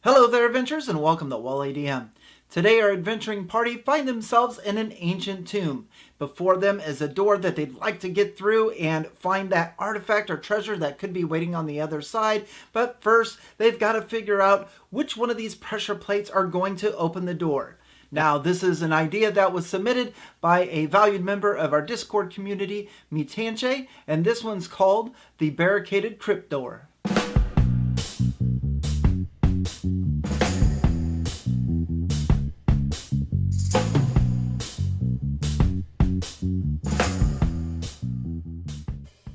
Hello there, adventurers, and welcome to Wally DM. Today our adventuring party find themselves in an ancient tomb. Before them is a door that they'd like to get through and find that artifact or treasure that could be waiting on the other side. But first, they've got to figure out which one of these pressure plates are going to open the door. Now, this is an idea that was submitted by a valued member of our Discord community, DMNye, and this one's called the Barricaded Crypt Door.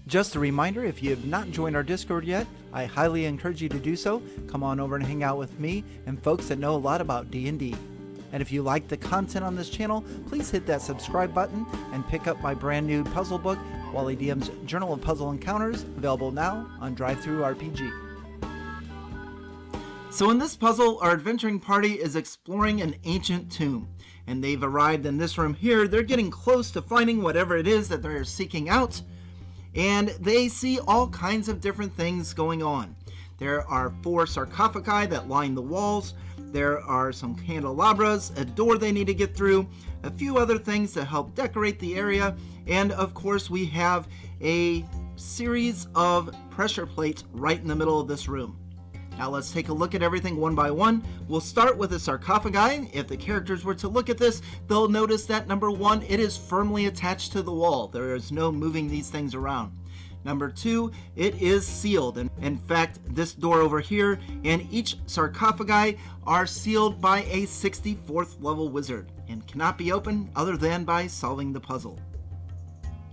Just a reminder, if you have not joined our Discord yet, I highly encourage you to do so. Come on over and hang out with me and folks that know a lot about D&D. And if you like the content on this channel, please hit that subscribe button and pick up my brand new puzzle book, Wally DM's Journal of Puzzle Encounters, available now on DriveThruRPG. So in this puzzle, our adventuring party is exploring an ancient tomb. And they've arrived in this room here. They're getting close to finding whatever it is that they're seeking out. And they see all kinds of different things going on. There are 4 sarcophagi that line the walls. There are some candelabras, a door they need to get through, a few other things to help decorate the area, and of course we have a series of pressure plates right in the middle of this room. Now let's take a look at everything one by one. We'll start with the sarcophagi. If the characters were to look at this, they'll notice that number 1, it is firmly attached to the wall. There is no moving these things around. Number 2, it is sealed. And in fact, this door over here and each sarcophagi are sealed by a 64th level wizard and cannot be opened other than by solving the puzzle.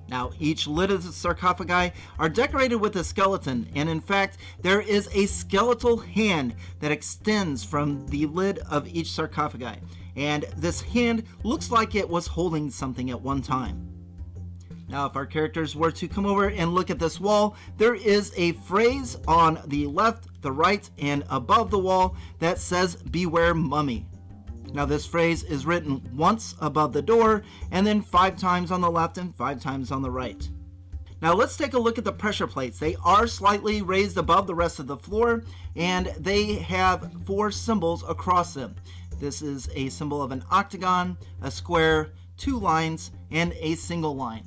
Now, each lid of the sarcophagi are decorated with a skeleton, and in fact, there is a skeletal hand that extends from the lid of each sarcophagi, and this hand looks like it was holding something at one time. Now, if our characters were to come over and look at this wall, there is a phrase on the left, the right, and above the wall that says, "Beware mummy." Now this phrase is written once above the door and then 5 times on the left and 5 times on the right. Now let's take a look at the pressure plates. They are slightly raised above the rest of the floor and they have 4 symbols across them. This is a symbol of an octagon, a square, 2 lines, and a single line.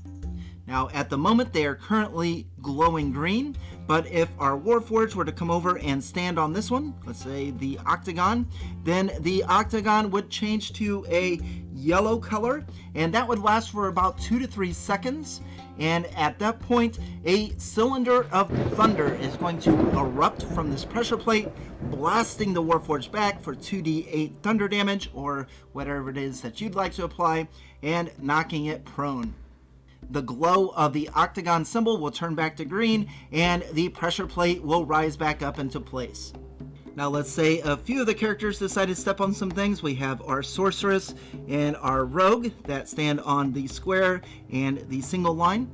Now at the moment they are currently glowing green, but if our Warforged were to come over and stand on this one, let's say the octagon, then the octagon would change to a yellow color, and that would last for about 2 to 3 seconds. And at that point, a cylinder of thunder is going to erupt from this pressure plate, blasting the Warforged back for 2d8 thunder damage, or whatever it is that you'd like to apply, and knocking it prone. The glow of the octagon symbol will turn back to green and the pressure plate will rise back up into place. Now let's say a few of the characters decide to step on some things. We have our sorceress and our rogue that stand on the square and the single line.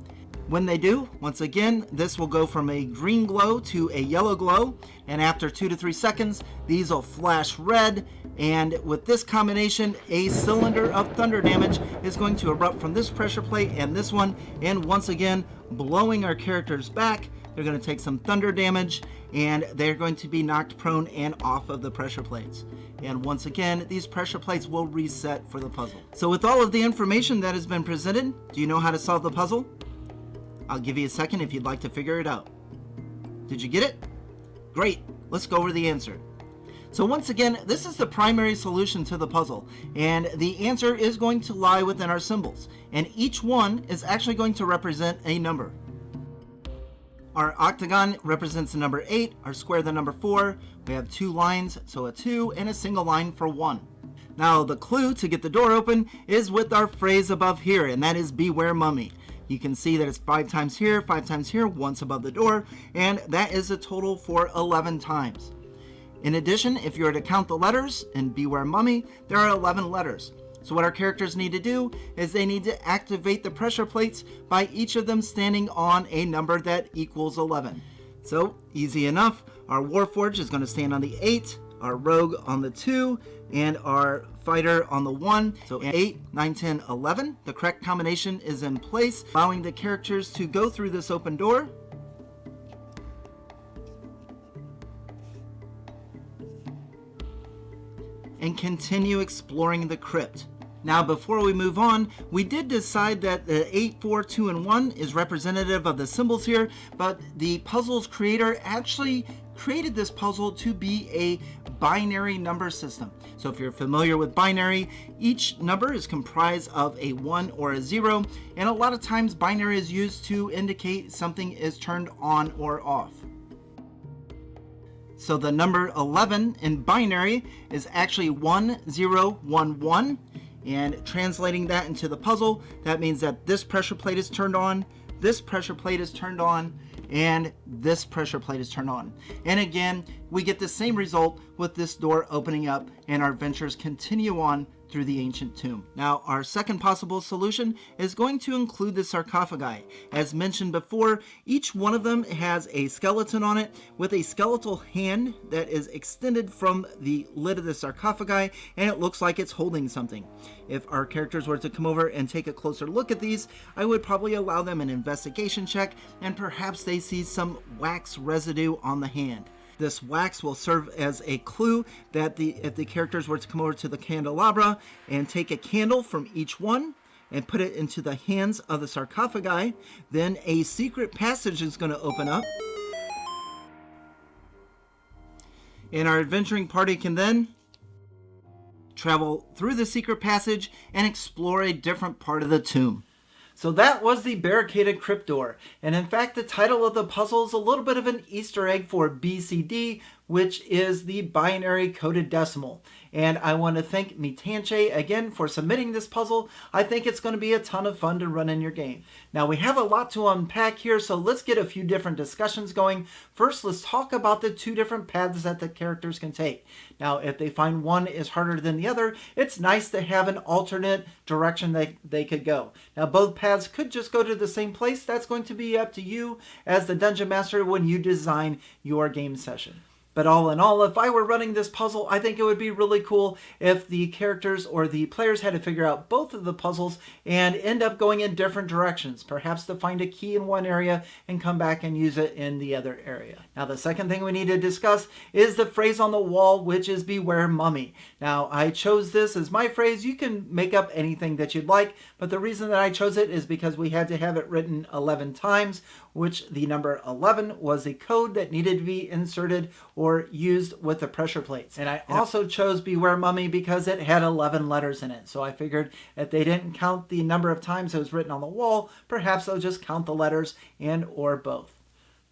When they do, once again, this will go from a green glow to a yellow glow, and after 2 to 3 seconds, these will flash red, and with this combination, a cylinder of thunder damage is going to erupt from this pressure plate and this one, and once again, blowing our characters back. They're going to take some thunder damage, and they're going to be knocked prone and off of the pressure plates. And once again, these pressure plates will reset for the puzzle. So with all of the information that has been presented, do you know how to solve the puzzle? I'll give you a second if you'd like to figure it out. Did you get it? Great, let's go over the answer. So once again, this is the primary solution to the puzzle, and the answer is going to lie within our symbols, and each one is actually going to represent a number. Our octagon represents the number 8, our square the number 4, we have 2 lines, so a 2, and a single line for 1. Now the clue to get the door open is with our phrase above here, and that is "Beware mummy." You can see that it's 5 times here, 5 times here, once above the door, and that is a total for 11 times. In addition, if you were to count the letters in "Beware Mummy," there are 11 letters. So what our characters need to do is they need to activate the pressure plates by each of them standing on a number that equals 11. So easy enough. Our Warforged is going to stand on the 8, our Rogue on the 2, and our Fighter on the 1. So 8, 9, 10, 11. The correct combination is in place, allowing the characters to go through this open door. and continue exploring the crypt. Now, before we move on, we did decide that the 8, 4, 2, and 1 is representative of the symbols here, but the puzzle's creator actually created this puzzle to be a binary number system. So if you're familiar with binary, each number is comprised of a 1 or a 0, and a lot of times binary is used to indicate something is turned on or off. So the number 11 in binary is actually 1011. And translating that into the puzzle, that means that this pressure plate is turned on, this pressure plate is turned on, and this pressure plate is turned on. And again, we get the same result with this door opening up, and our adventures continue on through the ancient tomb. Now, our second possible solution is going to include the sarcophagi. As mentioned before, each one of them has a skeleton on it with a skeletal hand that is extended from the lid of the sarcophagi, and it looks like it's holding something. If our characters were to come over and take a closer look at these, I would probably allow them an investigation check, and perhaps they see some wax residue on the hand. This wax will serve as a clue that if the characters were to come over to the candelabra and take a candle from each one and put it into the hands of the sarcophagi, then a secret passage is going to open up. And our adventuring party can then travel through the secret passage and explore a different part of the tomb. So that was the Barricaded Crypt door, and in fact the title of the puzzle is a little bit of an Easter egg for BCD, which is the binary coded decimal. And I want to thank DMNye again for submitting this puzzle. I think it's going to be a ton of fun to run in your game. Now we have a lot to unpack here, so let's get a few different discussions going. First, let's talk about the two different paths that the characters can take. Now, if they find one is harder than the other, it's nice to have an alternate direction they could go. Now, both paths could just go to the same place. That's going to be up to you as the Dungeon Master when you design your game session. But all in all, if I were running this puzzle, I think it would be really cool if the characters or the players had to figure out both of the puzzles and end up going in different directions, perhaps to find a key in one area and come back and use it in the other area. Now, the second thing we need to discuss is the phrase on the wall, which is "Beware Mummy." Now, I chose this as my phrase. You can make up anything that you'd like, but the reason that I chose it is because we had to have it written 11 times, which the number 11 was a code that needed to be inserted or used with the pressure plates. And I also chose "Beware Mummy" because it had 11 letters in it. So I figured if they didn't count the number of times it was written on the wall, perhaps they'll just count the letters and or both.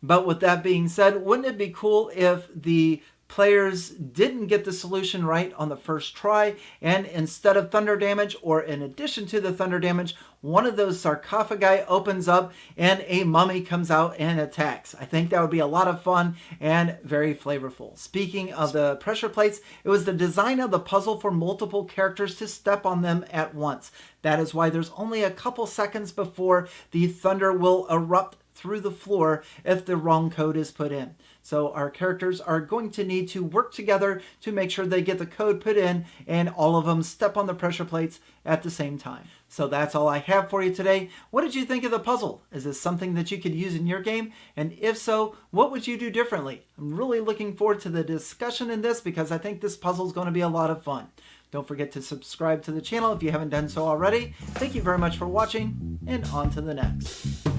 But with that being said, wouldn't it be cool if the players didn't get the solution right on the first try, and instead of thunder damage, or in addition to the thunder damage, one of those sarcophagi opens up and a mummy comes out and attacks? I think that would be a lot of fun and very flavorful. Speaking of the pressure plates, it was the design of the puzzle for multiple characters to step on them at once. That is why there's only a couple seconds before the thunder will erupt through the floor if the wrong code is put in. So our characters are going to need to work together to make sure they get the code put in and all of them step on the pressure plates at the same time. So that's all I have for you today. What did you think of the puzzle? Is this something that you could use in your game? And if so, what would you do differently? I'm really looking forward to the discussion in this because I think this puzzle is going to be a lot of fun. Don't forget to subscribe to the channel if you haven't done so already. Thank you very much for watching, and on to the next.